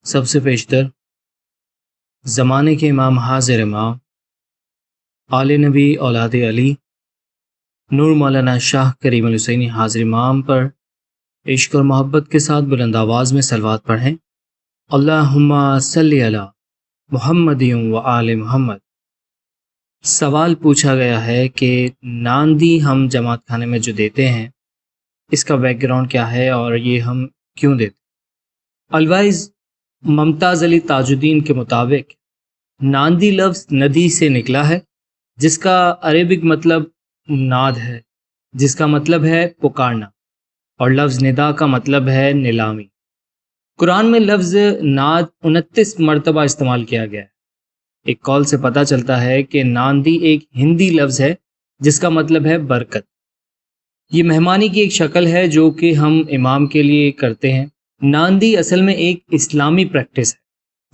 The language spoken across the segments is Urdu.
سب سے پیشتر زمانے کے امام حاضر امام آل نبی اولاد علی نور مولانا شاہ کریم الحسینی حاضر امام پر عشق اور محبت کے ساتھ بلند آواز میں صلوات پڑھیں۔ اللہم صلی علی محمد و آل محمد۔ سوال پوچھا گیا ہے کہ ناندی ہم جماعت خانے میں جو دیتے ہیں اس کا بیک گراؤنڈ کیا ہے اور یہ ہم کیوں دیتے؟ الوائز ممتاز علی تاج الدین کے مطابق ناندی لفظ ندی سے نکلا ہے، جس کا عربک مطلب ناد ہے، جس کا مطلب ہے پکارنا، اور لفظ ندا کا مطلب ہے نیلامی۔ قرآن میں لفظ ناد 29 مرتبہ استعمال کیا گیا ہے۔ ایک قول سے پتہ چلتا ہے کہ ناندی ایک ہندی لفظ ہے جس کا مطلب ہے برکت۔ یہ مہمانی کی ایک شکل ہے جو کہ ہم امام کے لیے کرتے ہیں۔ ناندی اصل میں ایک اسلامی پریکٹس ہے۔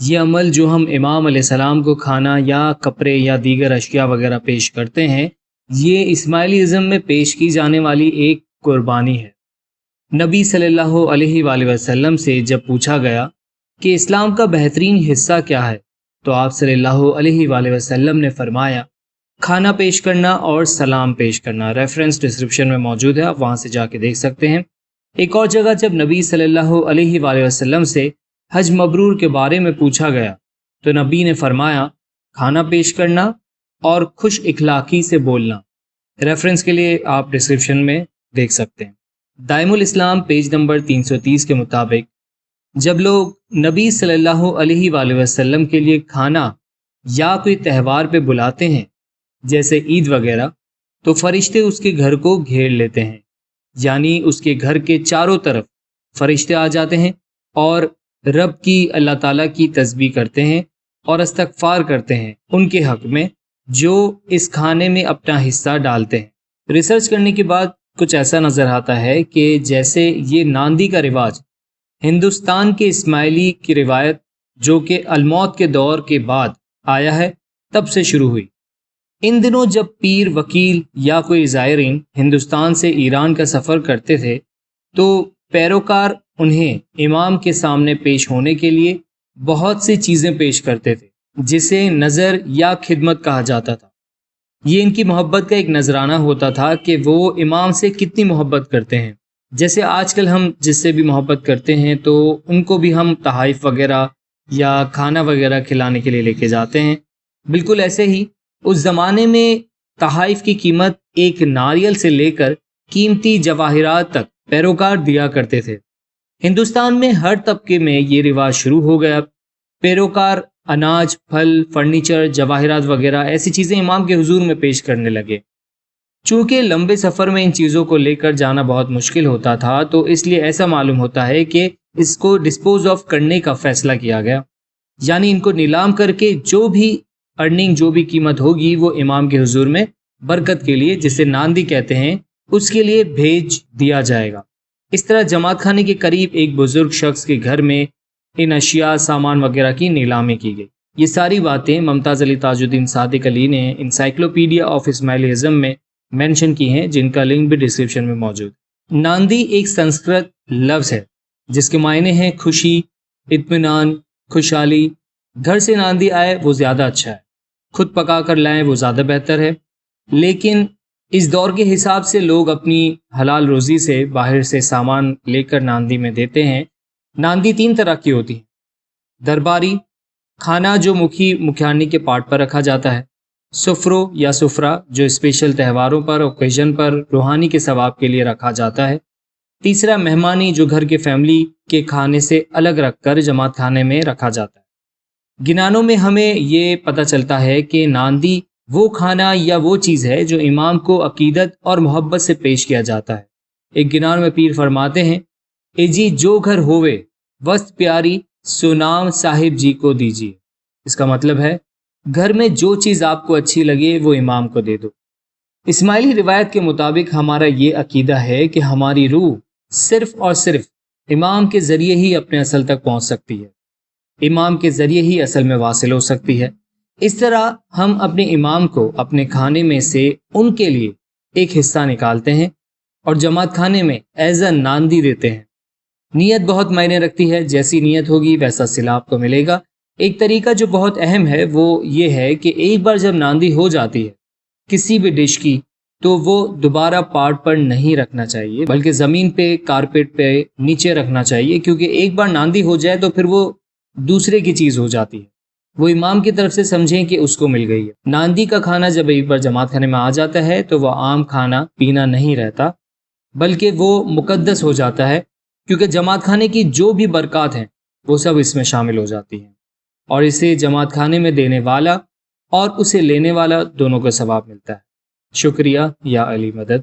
یہ عمل جو ہم امام علیہ السلام کو کھانا یا کپڑے یا دیگر اشیاء وغیرہ پیش کرتے ہیں، یہ اسماعیلیزم میں پیش کی جانے والی ایک قربانی ہے۔ نبی صلی اللہ علیہ وآلہ وسلم سے جب پوچھا گیا کہ اسلام کا بہترین حصہ کیا ہے تو آپ صلی اللہ علیہ وآلہ وسلم نے فرمایا کھانا پیش کرنا اور سلام پیش کرنا۔ ریفرنس ڈسکرپشن میں موجود ہے، آپ وہاں سے جا کے دیکھ سکتے ہیں۔ ایک اور جگہ جب نبی صلی اللہ علیہ وآلہ وسلم سے حج مبرور کے بارے میں پوچھا گیا تو نبی نے فرمایا کھانا پیش کرنا اور خوش اخلاقی سے بولنا۔ ریفرنس کے لیے آپ ڈسکرپشن میں دیکھ سکتے ہیں۔ دائم الاسلام پیج نمبر 330 کے مطابق جب لوگ نبی صلی اللہ علیہ وآلہ وسلم کے لیے کھانا یا کوئی تہوار پہ بلاتے ہیں جیسے عید وغیرہ، تو فرشتے اس کے گھر کو گھیر لیتے ہیں، یعنی اس کے گھر کے چاروں طرف فرشتے آ جاتے ہیں اور رب کی اللہ تعالیٰ کی تسبیح کرتے ہیں اور استغفار کرتے ہیں ان کے حق میں جو اس کھانے میں اپنا حصہ ڈالتے ہیں۔ ریسرچ کرنے کے بعد کچھ ایسا نظر آتا ہے کہ جیسے یہ ناندی کا رواج ہندوستان کے اسماعیلی کی روایت جو کہ الموت کے دور کے بعد آیا ہے تب سے شروع ہوئی۔ ان دنوں جب پیر، وکیل یا کوئی زائرین ہندوستان سے ایران کا سفر کرتے تھے تو پیروکار انہیں امام کے سامنے پیش ہونے کے لیے بہت سی چیزیں پیش کرتے تھے جسے نظر یا خدمت کہا جاتا تھا۔ یہ ان کی محبت کا ایک نذرانہ ہوتا تھا کہ وہ امام سے کتنی محبت کرتے ہیں۔ جیسے آج کل ہم جس سے بھی محبت کرتے ہیں تو ان کو بھی ہم تحائف وغیرہ یا کھانا وغیرہ کھلانے کے لیے لے کے جاتے ہیں، بالکل ایسے ہی اس زمانے میں تحائف کی قیمت ایک ناریل سے لے کر قیمتی جواہرات تک پیروکار دیا کرتے تھے۔ ہندوستان میں ہر طبقے میں یہ رواج شروع ہو گیا۔ پیروکار اناج، پھل، فرنیچر، جواہرات وغیرہ ایسی چیزیں امام کے حضور میں پیش کرنے لگے۔ چونکہ لمبے سفر میں ان چیزوں کو لے کر جانا بہت مشکل ہوتا تھا تو اس لیے ایسا معلوم ہوتا ہے کہ اس کو ڈسپوز آف کرنے کا فیصلہ کیا گیا، یعنی ان کو نیلام کر کے جو بھی ارننگ، جو بھی قیمت ہوگی وہ امام کے حضور میں برکت کے لیے، جسے ناندی کہتے ہیں، اس کے لیے بھیج دیا جائے گا۔ اس طرح جماعت خانے کے قریب ایک بزرگ شخص کے گھر میں ان اشیاء، سامان وغیرہ کی نیلامی کی گئی۔ یہ ساری باتیں ممتاز علی تاج الدین صادق علی نے انسائکلوپیڈیا آف اسماعیلیزم میں مینشن کی ہیں، جن کا لنک بھی ڈسکرپشن میں موجود۔ ناندی ایک سنسکرت لفظ ہے جس کے معنی ہیں خوشی، اطمینان، خوشحالی۔ گھر سے ناندی آئے وہ زیادہ اچھا ہے، خود پکا کر لائیں وہ زیادہ بہتر ہے۔ لیکن اس دور کے حساب سے لوگ اپنی حلال روزی سے باہر سے سامان لے کر ناندی میں دیتے ہیں۔ ناندی 3 طرح کی ہوتی ہے: درباری کھانا جو مکھیانی کے پاٹ پر رکھا جاتا ہے، سفرو یا سفرہ جو اسپیشل تہواروں پر، اوکیزن پر روحانی کے ثواب کے لیے رکھا جاتا ہے، تیسرا مہمانی جو گھر کے فیملی کے کھانے سے الگ رکھ کر جماعت خانے میں رکھا جاتا ہے۔ گنانوں میں ہمیں یہ پتہ چلتا ہے کہ ناندی وہ کھانا یا وہ چیز ہے جو امام کو عقیدت اور محبت سے پیش کیا جاتا ہے۔ ایک گنان میں پیر فرماتے ہیں اے جی جو گھر ہووے وسط پیاری سو نام صاحب جی کو دیجیے۔ اس کا مطلب ہے گھر میں جو چیز آپ کو اچھی لگے وہ امام کو دے دو۔ اسماعیلی روایت کے مطابق ہمارا یہ عقیدہ ہے کہ ہماری روح صرف اور صرف امام کے ذریعے ہی اپنے اصل تک پہنچ سکتی ہے، امام کے ذریعے ہی اصل میں واصل ہو سکتی ہے۔ اس طرح ہم اپنے امام کو اپنے کھانے میں سے ان کے لیے ایک حصہ نکالتے ہیں اور جماعت خانے میں ایز اے ناندی دیتے ہیں۔ نیت بہت معنی رکھتی ہے، جیسی نیت ہوگی ویسا صلہ آپ کو ملے گا۔ ایک طریقہ جو بہت اہم ہے وہ یہ ہے کہ ایک بار جب ناندی ہو جاتی ہے کسی بھی ڈش کی تو وہ دوبارہ پارٹ پر نہیں رکھنا چاہیے، بلکہ زمین پہ، کارپیٹ پہ نیچے رکھنا چاہیے، کیونکہ ایک بار ناندی ہو جائے تو پھر وہ دوسرے کی چیز ہو جاتی ہے، وہ امام کی طرف سے سمجھیں کہ اس کو مل گئی ہے۔ ناندی کا کھانا جب ایک بار جماعت خانے میں آ جاتا ہے تو وہ عام کھانا پینا نہیں رہتا، بلکہ وہ مقدس ہو جاتا ہے، کیونکہ جماعت خانے کی جو بھی برکات ہیں وہ سب اس میں شامل ہو جاتی ہیں، اور اسے جماعت خانے میں دینے والا اور اسے لینے والا دونوں کو ثواب ملتا ہے۔ شکریہ، یا علی مدد۔